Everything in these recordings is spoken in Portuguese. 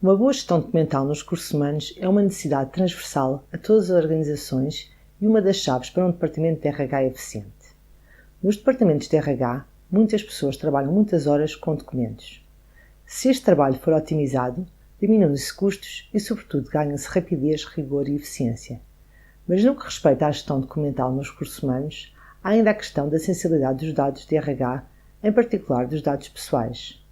Uma boa gestão documental nos recursos humanos é uma necessidade transversal a todas as organizações e uma das chaves para um departamento de RH eficiente. Nos departamentos de RH, muitas pessoas trabalham muitas horas com documentos. Se este trabalho for otimizado, diminuem-se custos e, sobretudo, ganha-se rapidez, rigor e eficiência. Mas no que respeita à gestão documental nos recursos humanos, há ainda a questão da sensibilidade dos dados de RH, em particular dos dados pessoais.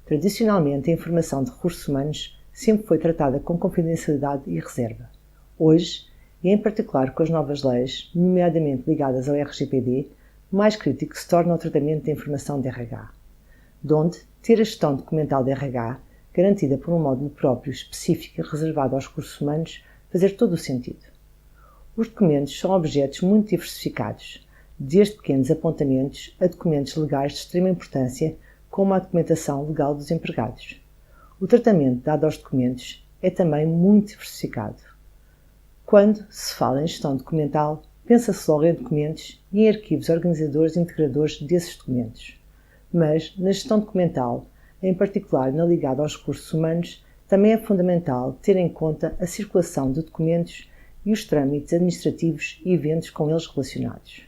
Tradicionalmente, a informação de recursos humanos sempre foi tratada com confidencialidade e reserva. Hoje, e em particular com as novas leis, nomeadamente ligadas ao RGPD, mais crítico se torna o tratamento da informação de RH. De onde ter a gestão documental de RH, garantida por um módulo próprio, específico e reservado aos recursos humanos, fazer todo o sentido. Os documentos são objetos muito diversificados, desde pequenos apontamentos a documentos legais de extrema importância, como a documentação legal dos empregados. O tratamento dado aos documentos é também muito diversificado. Quando se fala em gestão documental, pensa-se logo em documentos e em arquivos organizadores e integradores desses documentos. Mas, na gestão documental, em particular na ligada aos recursos humanos, também é fundamental ter em conta a circulação de documentos e os trâmites administrativos e eventos com eles relacionados.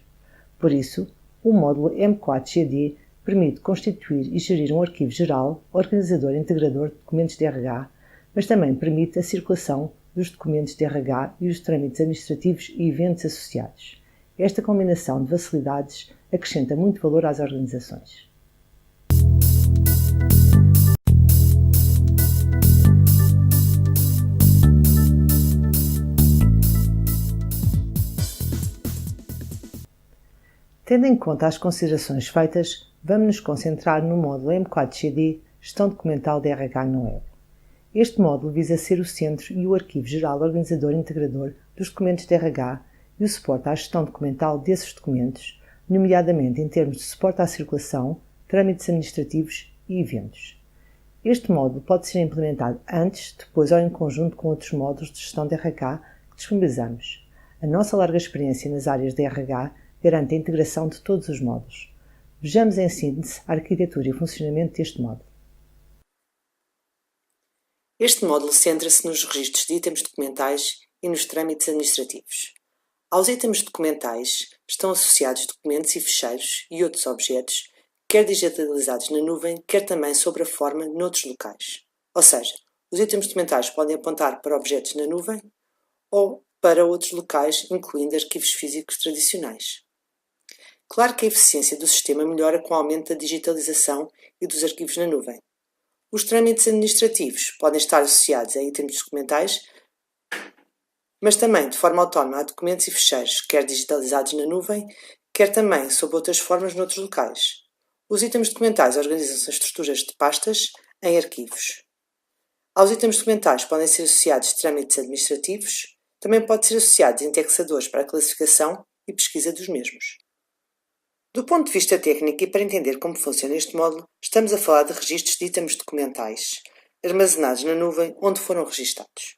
Por isso, o módulo M4GD permite constituir e gerir um arquivo geral, organizador e integrador de documentos de RH, mas também permite a circulação dos documentos de RH e os trâmites administrativos e eventos associados. Esta combinação de facilidades acrescenta muito valor às organizações. Tendo em conta as considerações feitas, vamos nos concentrar no módulo M4GD Gestão Documental de RH na Web. Este módulo visa ser o centro e o arquivo geral organizador e integrador dos documentos de RH e o suporte à gestão documental desses documentos, nomeadamente em termos de suporte à circulação, trâmites administrativos e eventos. Este módulo pode ser implementado antes, depois ou em conjunto com outros módulos de gestão de RH que disponibilizamos. A nossa larga experiência nas áreas de RH garante a integração de todos os módulos. Vejamos em síntese a arquitetura e o funcionamento deste módulo. Este módulo centra-se nos registros de itens documentais e nos trâmites administrativos. Aos itens documentais estão associados documentos e ficheiros e outros objetos, quer digitalizados na nuvem, quer também sobre a forma noutros locais. Ou seja, os itens documentais podem apontar para objetos na nuvem ou para outros locais, incluindo arquivos físicos tradicionais. Claro que a eficiência do sistema melhora com o aumento da digitalização e dos arquivos na nuvem. Os trâmites administrativos podem estar associados a itens documentais, mas também de forma autónoma a documentos e ficheiros, quer digitalizados na nuvem, quer também sob outras formas noutros locais. Os itens documentais organizam-se em estruturas de pastas em arquivos. Aos itens documentais podem ser associados trâmites administrativos, também podem ser associados indexadores para a classificação e pesquisa dos mesmos. Do ponto de vista técnico e para entender como funciona este módulo, estamos a falar de registros de itens documentais, armazenados na nuvem onde foram registados.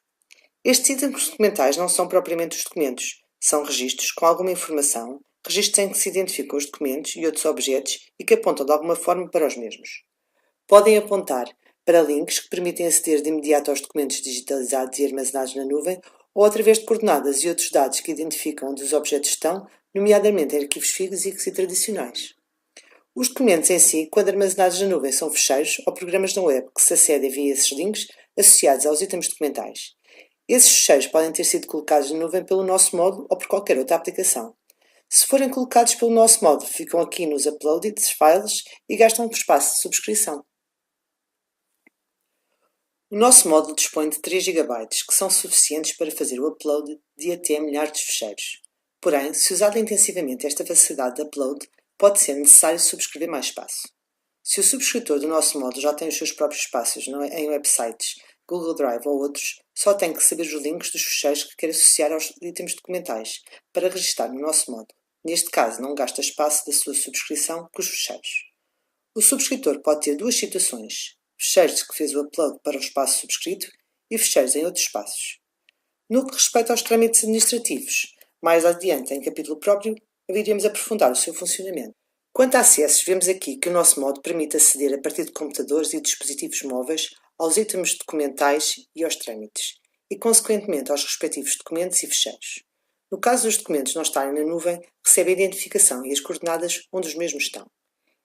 Estes itens documentais não são propriamente os documentos, são registros com alguma informação, registros em que se identificam os documentos e outros objetos e que apontam de alguma forma para os mesmos. Podem apontar para links que permitem aceder de imediato aos documentos digitalizados e armazenados na nuvem ou através de coordenadas e outros dados que identificam onde os objetos estão, nomeadamente em arquivos físicos e tradicionais. Os documentos em si, quando armazenados na nuvem, são ficheiros ou programas na web que se acedem via esses links associados aos itens documentais. Esses ficheiros podem ter sido colocados na nuvem pelo nosso módulo ou por qualquer outra aplicação. Se forem colocados pelo nosso módulo, ficam aqui nos Uploaded Files e gastam espaço de subscrição. O nosso módulo dispõe de 3 GB, que são suficientes para fazer o upload de até milhares de ficheiros. Porém, se usada intensivamente esta facilidade de upload, pode ser necessário subscrever mais espaço. Se o subscritor do nosso módulo já tem os seus próprios espaços em websites, Google Drive ou outros, só tem que saber os links dos ficheiros que quer associar aos itens documentais para registrar no nosso módulo. Neste caso, não gasta espaço da sua subscrição com os ficheiros. O subscritor pode ter 2 situações: ficheiros que fez o upload para o espaço subscrito e ficheiros em outros espaços. No que respeita aos trâmites administrativos, mais adiante, em capítulo próprio, iremos aprofundar o seu funcionamento. Quanto a acessos, vemos aqui que o nosso módulo permite aceder a partir de computadores e dispositivos móveis aos itens documentais e aos trâmites, e consequentemente aos respectivos documentos e fecheiros. No caso dos documentos não estarem na nuvem, recebe a identificação e as coordenadas onde os mesmos estão.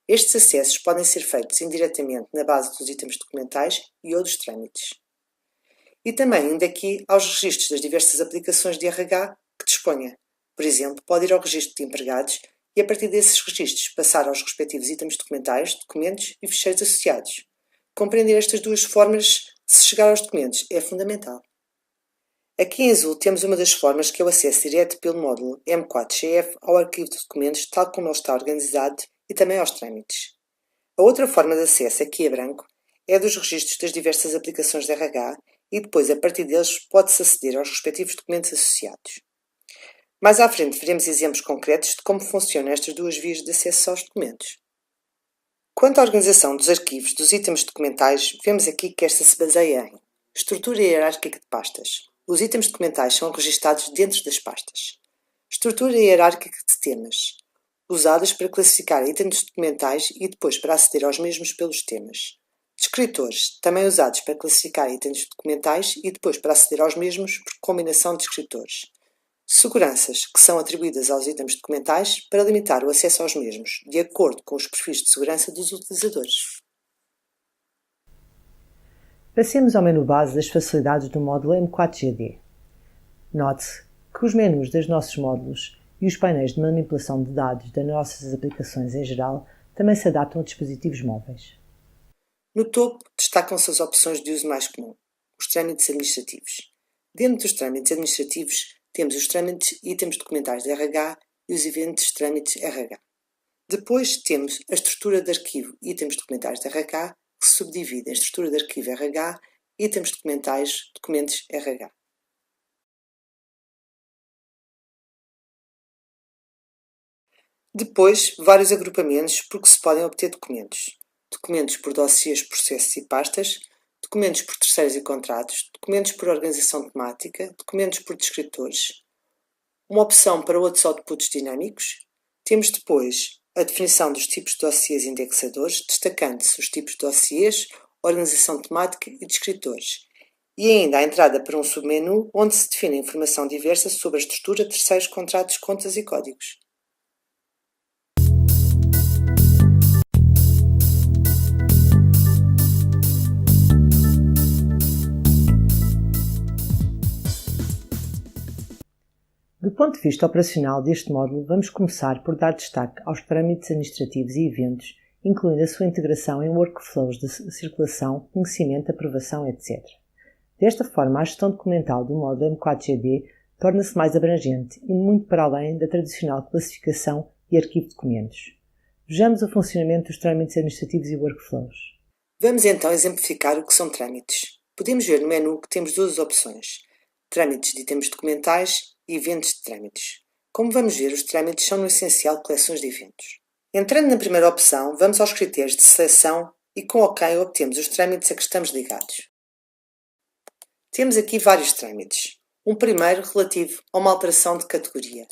Estes acessos podem ser feitos indiretamente na base dos itens documentais e ou dos trâmites. E também indo aqui aos registros das diversas aplicações de RH que disponha. Por exemplo, pode ir ao registro de empregados e a partir desses registros passar aos respectivos itens documentais, documentos e fecheiros associados. Compreender estas duas formas de se chegar aos documentos é fundamental. Aqui em azul temos uma das formas que é o acesso direto pelo módulo M4CF ao arquivo de documentos tal como ele está organizado e também aos trâmites. A outra forma de acesso, aqui a branco, é a dos registros das diversas aplicações de RH e depois, a partir deles, pode-se aceder aos respectivos documentos associados. Mais à frente veremos exemplos concretos de como funcionam estas duas vias de acesso aos documentos. Quanto à organização dos arquivos dos itens documentais, vemos aqui que esta se baseia em estrutura hierárquica de pastas. Os itens documentais são registados dentro das pastas. Estrutura hierárquica de temas, usadas para classificar itens documentais e depois para aceder aos mesmos pelos temas. Descritores, também usados para classificar itens documentais e depois para aceder aos mesmos por combinação de descritores. Seguranças, que são atribuídas aos itens documentais para limitar o acesso aos mesmos, de acordo com os perfis de segurança dos utilizadores. Passemos ao menu base das facilidades do módulo M4GD. Note-se que os menus dos nossos módulos e os painéis de manipulação de dados das nossas aplicações em geral também se adaptam a dispositivos móveis. No topo destacam-se as opções de uso mais comum, os trâmites administrativos. Dentro dos trâmites administrativos temos os trâmites e itens documentais de RH e os eventos trâmites RH. Depois temos a estrutura de arquivo e itens documentais de RH, que se subdivide em estrutura de arquivo RH, itens documentais, documentos RH. Depois, vários agrupamentos por que se podem obter documentos. Documentos por dossiês, processos e pastas, documentos por terceiros e contratos, documentos por organização temática, documentos por descritores. Uma opção para outros outputs dinâmicos. Temos depois a definição dos tipos de dossiês e indexadores, destacando-se os tipos de dossiês, organização temática e descritores. E ainda a entrada para um submenu onde se define informação diversa sobre a estrutura, terceiros, contratos, contas e códigos. Do ponto de vista operacional deste módulo, vamos começar por dar destaque aos trâmites administrativos e eventos, incluindo a sua integração em workflows de circulação, conhecimento, aprovação, etc. Desta forma, a gestão documental do módulo M4GD torna-se mais abrangente, indo muito para além da tradicional classificação e arquivo de documentos. Vejamos o funcionamento dos trâmites administrativos e workflows. Vamos então exemplificar o que são trâmites. Podemos ver no menu que temos duas opções: trâmites de itens documentais e eventos de trâmites. Como vamos ver, os trâmites são no essencial coleções de eventos. Entrando na primeira opção, vamos aos critérios de seleção e com OK obtemos os trâmites a que estamos ligados. Temos aqui vários trâmites. Um primeiro relativo a uma alteração de categoria.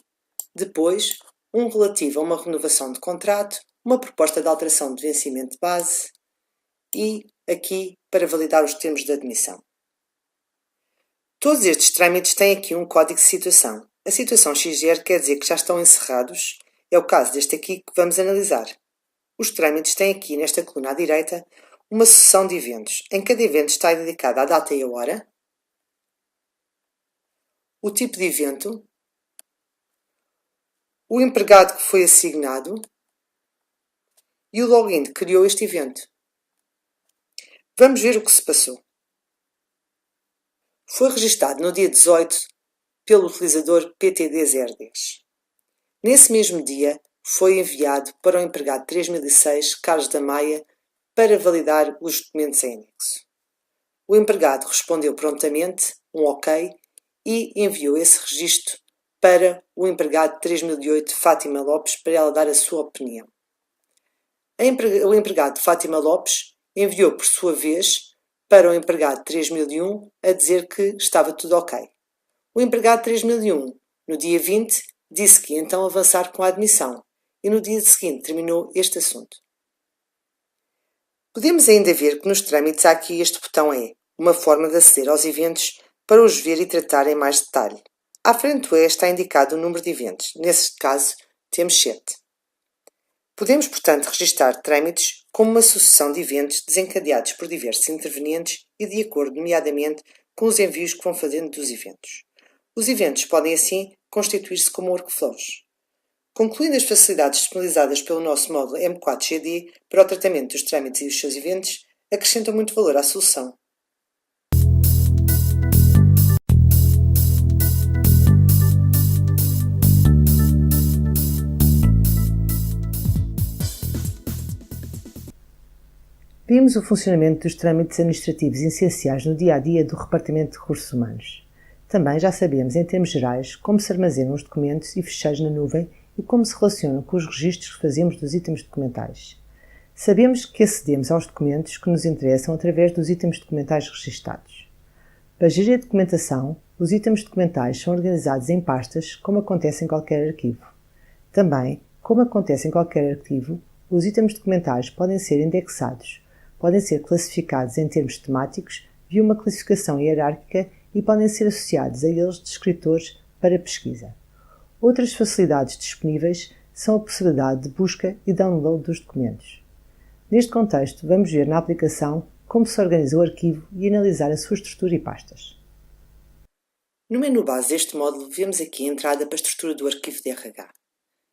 Depois, um relativo a uma renovação de contrato, uma proposta de alteração de vencimento de base e aqui para validar os termos de admissão. Todos estes trâmites têm aqui um código de situação. A situação XGR quer dizer que já estão encerrados. É o caso deste aqui que vamos analisar. Os trâmites têm aqui, nesta coluna à direita, uma sucessão de eventos. Em cada evento está dedicado à data e à hora, o tipo de evento, o empregado que foi assignado e o login que criou este evento. Vamos ver o que se passou. Foi registado no dia 18 pelo utilizador PTD010. Nesse mesmo dia, foi enviado para o empregado 3006, Carlos da Maia, para validar os documentos em anexo. O empregado respondeu prontamente, um OK, e enviou esse registro para o empregado 3008, Fátima Lopes, para ela dar a sua opinião. O empregado Fátima Lopes enviou, por sua vez, para o empregado 3001 a dizer que estava tudo ok. O empregado 3001, no dia 20, disse que ia então avançar com a admissão e no dia seguinte terminou este assunto. Podemos ainda ver que nos trâmites há aqui este botão E, uma forma de aceder aos eventos para os ver e tratar em mais detalhe. À frente do E está indicado o número de eventos, nesse caso temos 7. Podemos, portanto, registar trâmites como uma sucessão de eventos desencadeados por diversos intervenientes e de acordo, nomeadamente, com os envios que vão fazendo dos eventos. Os eventos podem, assim, constituir-se como workflows. Concluindo as facilidades disponibilizadas pelo nosso módulo M4GD para o tratamento dos trâmites e os seus eventos, acrescentam muito valor à solução. Vimos o funcionamento dos trâmites administrativos essenciais no dia-a-dia do Departamento de Recursos Humanos. Também já sabemos, em termos gerais, como se armazenam os documentos e ficheiros na nuvem e como se relacionam com os registros que fazemos dos itens documentais. Sabemos que acedemos aos documentos que nos interessam através dos itens documentais registados. Para gerir a documentação, os itens documentais são organizados em pastas, como acontece em qualquer arquivo. Também, como acontece em qualquer arquivo, os itens documentais podem ser indexados, podem ser classificados em termos temáticos via uma classificação hierárquica e podem ser associados a eles descritores para pesquisa. Outras facilidades disponíveis são a possibilidade de busca e download dos documentos. Neste contexto, vamos ver na aplicação como se organiza o arquivo e analisar a sua estrutura e pastas. No menu base deste módulo, vemos aqui a entrada para a estrutura do arquivo de RH.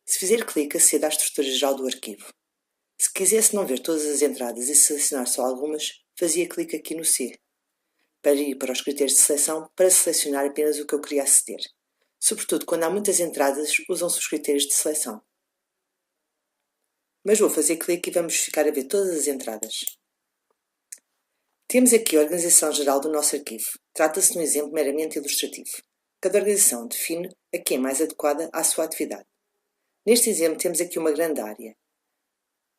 Se fizer clique, acede à estrutura geral do arquivo. Se quisesse não ver todas as entradas e selecionar só algumas, fazia clique aqui no C, para ir para os critérios de seleção para selecionar apenas o que eu queria aceder. Sobretudo quando há muitas entradas, usam-se os critérios de seleção. Mas vou fazer clique e vamos ficar a ver todas as entradas. Temos aqui a organização geral do nosso arquivo. Trata-se de um exemplo meramente ilustrativo. Cada organização define a que é mais adequada à sua atividade. Neste exemplo temos aqui uma grande área.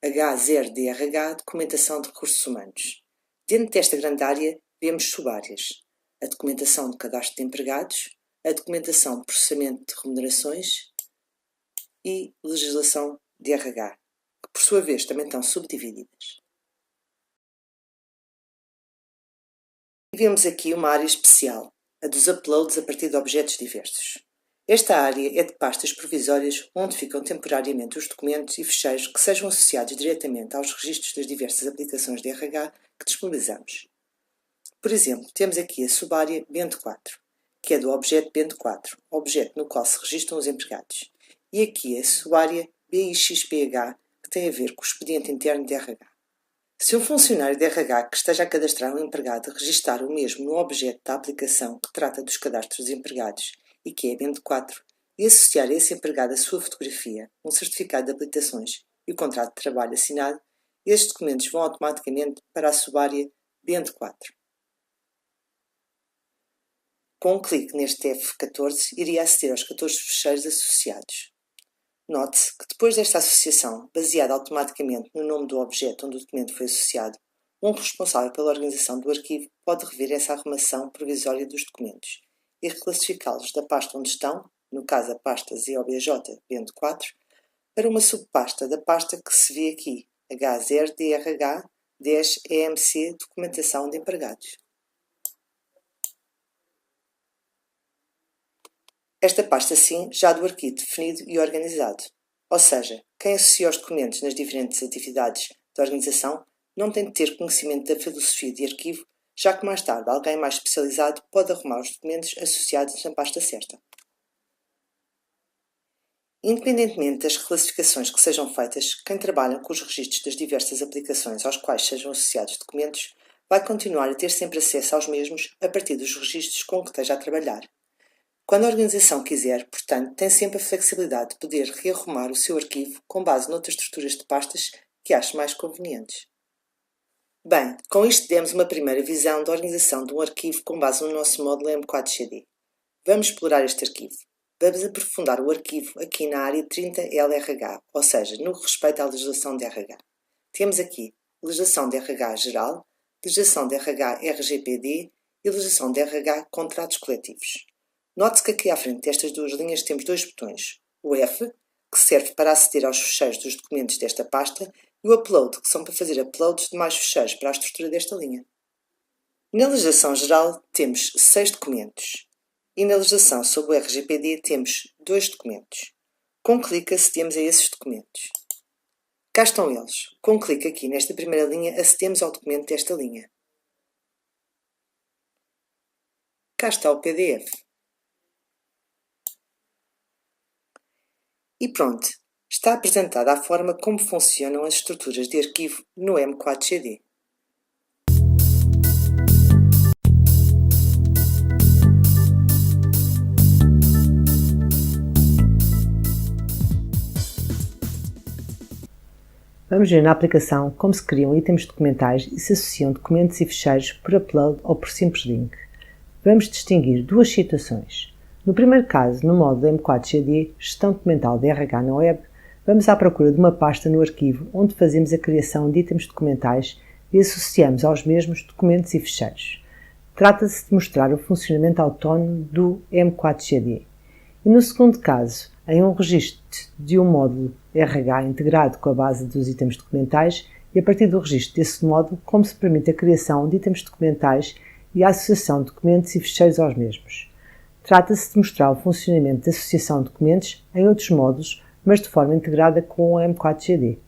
H0DRH, Documentação de Recursos Humanos. Dentro desta grande área, vemos subáreas. A documentação de cadastro de empregados, a documentação de processamento de remunerações e legislação de RH, que por sua vez também estão subdivididas. E vemos aqui uma área especial, a dos uploads a partir de objetos diversos. Esta área é de pastas provisórias onde ficam temporariamente os documentos e ficheiros que sejam associados diretamente aos registros das diversas aplicações de RH que disponibilizamos. Por exemplo, temos aqui a subárea BENT4, que é do objeto BENT4, objeto no qual se registram os empregados, e aqui a subárea BIXPH, que tem a ver com o expediente interno de RH. Se um funcionário de RH que esteja a cadastrar um empregado registar o mesmo no objeto da aplicação que trata dos cadastros dos empregados e que é BENT4, e associar a esse empregado a sua fotografia, um certificado de habilitações e o contrato de trabalho assinado, estes documentos vão automaticamente para a subárea BENT4. Com um clique neste F14, iria aceder aos 14 ficheiros associados. Note-se que depois desta associação, baseada automaticamente no nome do objeto onde o documento foi associado, um responsável pela organização do arquivo pode rever essa arrumação provisória dos documentos e reclassificá-los da pasta onde estão, no caso a pasta ZOBJ BENT4, para uma subpasta da pasta que se vê aqui, H0DRH 10 EMC Documentação de Empregados. Esta pasta, sim, já do arquivo definido e organizado. Ou seja, quem associa os documentos nas diferentes atividades da organização não tem de ter conhecimento da filosofia de arquivo, já que mais tarde alguém mais especializado pode arrumar os documentos associados na pasta certa. Independentemente das reclassificações que sejam feitas, quem trabalha com os registros das diversas aplicações aos quais sejam associados documentos vai continuar a ter sempre acesso aos mesmos a partir dos registros com que esteja a trabalhar. Quando a organização quiser, portanto, tem sempre a flexibilidade de poder rearrumar o seu arquivo com base noutras estruturas de pastas que ache mais convenientes. Bem, com isto demos uma primeira visão da organização de um arquivo com base no nosso módulo M4GD. Vamos explorar este arquivo. Vamos aprofundar o arquivo aqui na área 30LRH, ou seja, no que respeita à legislação de RH. Temos aqui legislação de RH geral, legislação de RH RGPD e legislação de RH contratos coletivos. Note-se que aqui à frente destas duas linhas temos dois botões. O F, que serve para aceder aos fecheiros dos documentos desta pasta, e o upload, que são para fazer uploads de mais fecheiros para a estrutura desta linha. Na legislação geral temos 6 documentos e na legislação sobre o RGPD temos 2 documentos. Com clique acedemos a esses documentos. Cá estão eles. Com clique aqui nesta primeira linha acedemos ao documento desta linha. Cá está o PDF. E pronto, está apresentada a forma como funcionam as estruturas de arquivo no M4GD. Vamos ver na aplicação como se criam itens documentais e se associam documentos e ficheiros por upload ou por simples link. Vamos distinguir duas situações. No primeiro caso, no módulo M4GD, Gestão Documental de RH na web, vamos à procura de uma pasta no arquivo onde fazemos a criação de itens documentais e associamos aos mesmos documentos e ficheiros. Trata-se de mostrar o funcionamento autónomo do M4GD. E no segundo caso, em um registro de um módulo RH integrado com a base dos itens documentais e a partir do registro desse módulo, como se permite a criação de itens documentais e a associação de documentos e ficheiros aos mesmos. Trata-se de mostrar o funcionamento da associação de documentos em outros módulos, mas de forma integrada com o M4GD.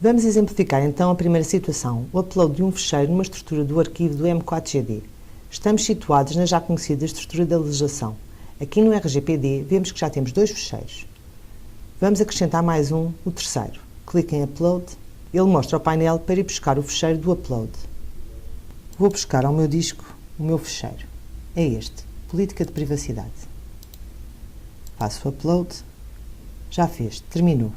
Vamos exemplificar então a primeira situação, o upload de um ficheiro numa estrutura do arquivo do M4GD. Estamos situados na já conhecida estrutura da legislação. Aqui no RGPD vemos que já temos 2 ficheiros. Vamos acrescentar mais um, o terceiro. Clique em Upload. Ele mostra o painel para ir buscar o ficheiro do upload. Vou buscar ao meu disco o meu ficheiro. É este, Política de Privacidade. Faço o upload. Já fez, terminou.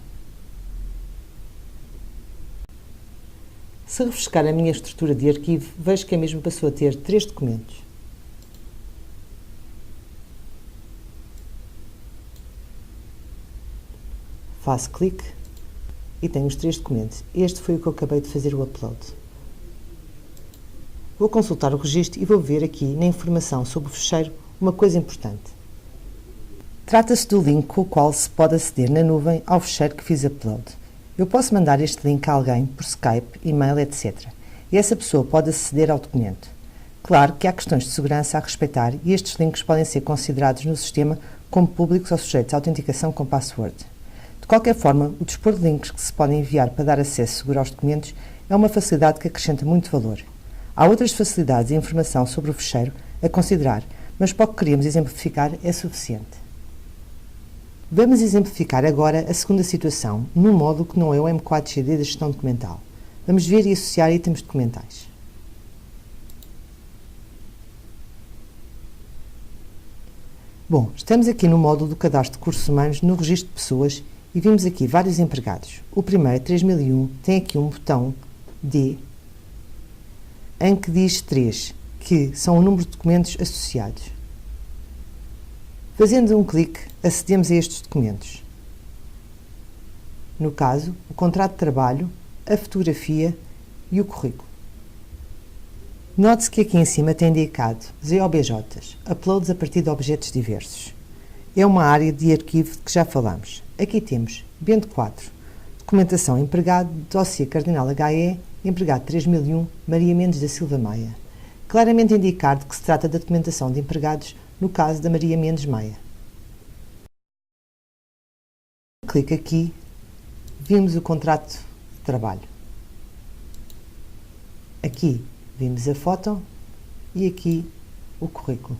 Se refrescar a minha estrutura de arquivo, vejo que a mesma passou a ter 3 documentos. Faço clique e tenho os 3 documentos. Este foi o que eu acabei de fazer o upload. Vou consultar o registro e vou ver aqui na informação sobre o ficheiro uma coisa importante. Trata-se do link com o qual se pode aceder na nuvem ao ficheiro que fiz upload. Eu posso mandar este link a alguém por Skype, e-mail, etc. E essa pessoa pode aceder ao documento. Claro que há questões de segurança a respeitar e estes links podem ser considerados no sistema como públicos ou sujeitos à autenticação com password. De qualquer forma, o dispor de links que se podem enviar para dar acesso seguro aos documentos é uma facilidade que acrescenta muito valor. Há outras facilidades e informação sobre o ficheiro a considerar, mas para o que queríamos exemplificar é suficiente. Vamos exemplificar agora a segunda situação, num módulo que não é o M4GD da gestão documental. Vamos ver e associar itens documentais. Bom, estamos aqui no módulo do Cadastro de Recursos Humanos no registro de pessoas e vimos aqui vários empregados. O primeiro, 3001, tem aqui um botão D em que diz 3, que são o número de documentos associados. Fazendo um clique, acedemos a estes documentos. No caso, o contrato de trabalho, a fotografia e o currículo. Note-se que aqui em cima tem indicado ZOBJs, uploads a partir de objetos diversos. É uma área de arquivo de que já falamos. Aqui temos Bento 4, documentação empregado, dossiê Cardinal HE, empregado 3001, Maria Mendes da Silva Maia. Claramente indicado que se trata da documentação de empregados no caso da Maria Mendes Maia. Clique aqui, vimos o contrato de trabalho. Aqui vimos a foto e aqui o currículo.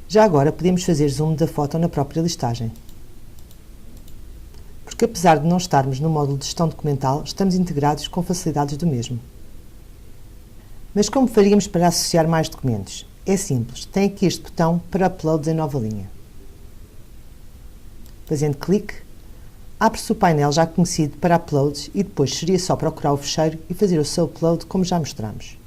Já agora podemos fazer zoom da foto na própria listagem. Porque apesar de não estarmos no módulo de gestão documental, estamos integrados com facilidades do mesmo. Mas como faríamos para associar mais documentos? É simples, tem aqui este botão para uploads em nova linha. Fazendo clique, abre-se o painel já conhecido para uploads e depois seria só procurar o ficheiro e fazer o seu upload como já mostramos.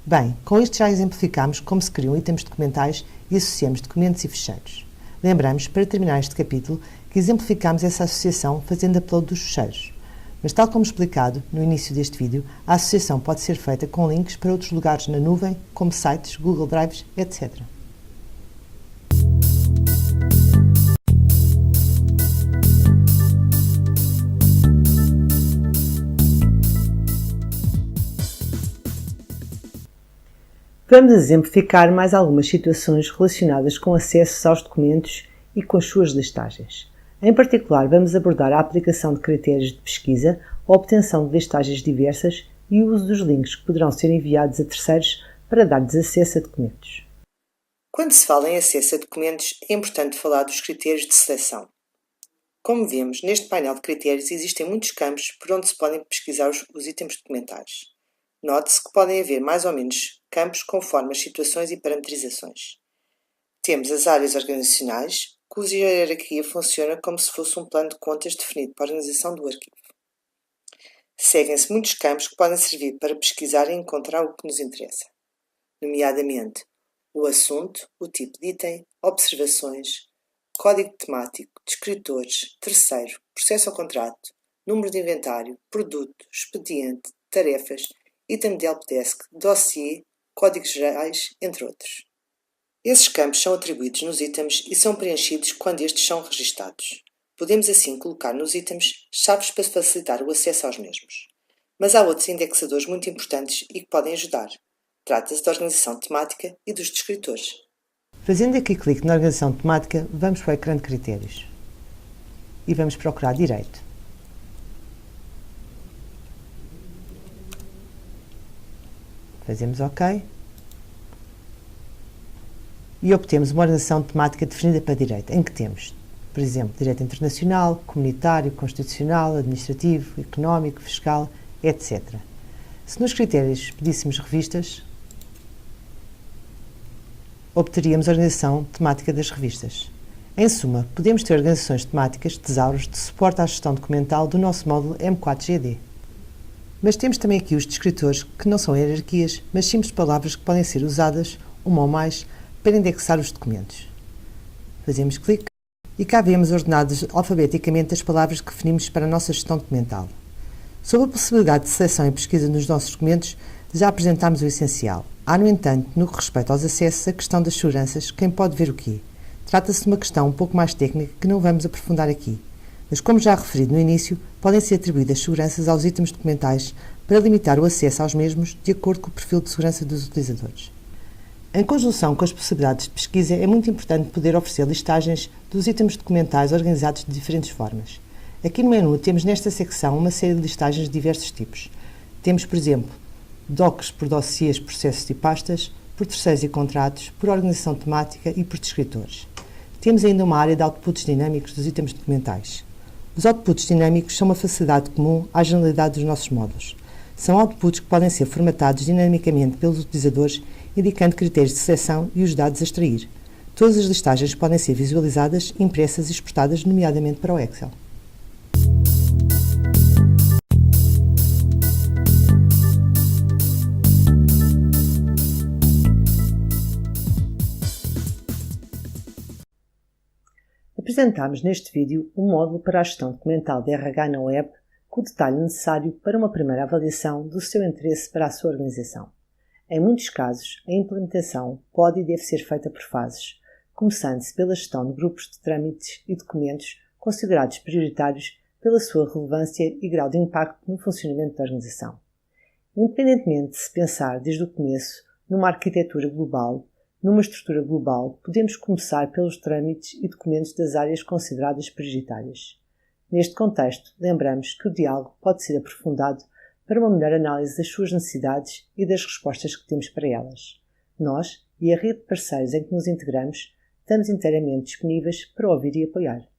Bem, com isto já exemplificamos como se criam itens documentais e associamos documentos e ficheiros. Lembramos, para terminar este capítulo, que exemplificamos essa associação fazendo upload dos ficheiros. Mas tal como explicado no início deste vídeo, a associação pode ser feita com links para outros lugares na nuvem, como sites, Google Drives, etc. Vamos exemplificar mais algumas situações relacionadas com acessos aos documentos e com as suas listagens. Em particular, vamos abordar a aplicação de critérios de pesquisa, a obtenção de listagens diversas e o uso dos links que poderão ser enviados a terceiros para dar-lhes acesso a documentos. Quando se fala em acesso a documentos, é importante falar dos critérios de seleção. Como vemos, neste painel de critérios existem muitos campos por onde se podem pesquisar os itens documentais. Note-se que podem haver mais ou menos campos conforme as situações e parametrizações. Temos as áreas organizacionais, cuja hierarquia funciona como se fosse um plano de contas definido para a organização do arquivo. Seguem-se muitos campos que podem servir para pesquisar e encontrar o que nos interessa, nomeadamente o assunto, o tipo de item, observações, código temático, descritores, terceiro, processo ao contrato, número de inventário, produto, expediente, tarefas, item de helpdesk, dossiê, códigos gerais, entre outros. Esses campos são atribuídos nos itens e são preenchidos quando estes são registados. Podemos assim colocar nos itens chaves para facilitar o acesso aos mesmos. Mas há outros indexadores muito importantes e que podem ajudar. Trata-se da organização temática e dos descritores. Fazendo aqui clique na organização temática, vamos para o ecrã de critérios e vamos procurar direito. Fazemos OK e obtemos uma organização temática definida para direito, em que temos, por exemplo, direito internacional, comunitário, constitucional, administrativo, económico, fiscal, etc. Se nos critérios pedíssemos revistas, obteríamos a organização temática das revistas. Em suma, podemos ter organizações temáticas, tesouros, de suporte à gestão documental do nosso módulo M4GD. Mas temos também aqui os descritores, que não são hierarquias, mas simples palavras que podem ser usadas, uma ou mais, para indexar os documentos. Fazemos clique e cá vemos ordenadas alfabeticamente as palavras que definimos para a nossa gestão documental. Sobre a possibilidade de seleção e pesquisa nos nossos documentos, já apresentámos o essencial. Há, no entanto, no que respeita aos acessos, a questão das seguranças, quem pode ver o quê? Trata-se de uma questão um pouco mais técnica que não vamos aprofundar aqui, mas como já referido no início, podem ser atribuídas seguranças aos itens documentais para limitar o acesso aos mesmos de acordo com o perfil de segurança dos utilizadores. Em conjunção com as possibilidades de pesquisa, é muito importante poder oferecer listagens dos itens documentais organizados de diferentes formas. Aqui no menu temos nesta secção uma série de listagens de diversos tipos. Temos, por exemplo, docs por dossiês, processos e pastas, por terceiros e contratos, por organização temática e por descritores. Temos ainda uma área de outputs dinâmicos dos itens documentais. Os outputs dinâmicos são uma facilidade comum à generalidade dos nossos módulos. São outputs que podem ser formatados dinamicamente pelos utilizadores, indicando critérios de seleção e os dados a extrair. Todas as listagens podem ser visualizadas, impressas e exportadas, nomeadamente para o Excel. Apresentámos neste vídeo um módulo para a gestão documental de RH na web com o detalhe necessário para uma primeira avaliação do seu interesse para a sua organização. Em muitos casos, a implementação pode e deve ser feita por fases, começando-se pela gestão de grupos de trâmites e documentos considerados prioritários pela sua relevância e grau de impacto no funcionamento da organização. Independentemente de se pensar desde o começo numa arquitetura global, numa estrutura global, podemos começar pelos trâmites e documentos das áreas consideradas prioritárias. Neste contexto, lembramos que o diálogo pode ser aprofundado para uma melhor análise das suas necessidades e das respostas que temos para elas. Nós e a rede de parceiros em que nos integramos estamos inteiramente disponíveis para ouvir e apoiar.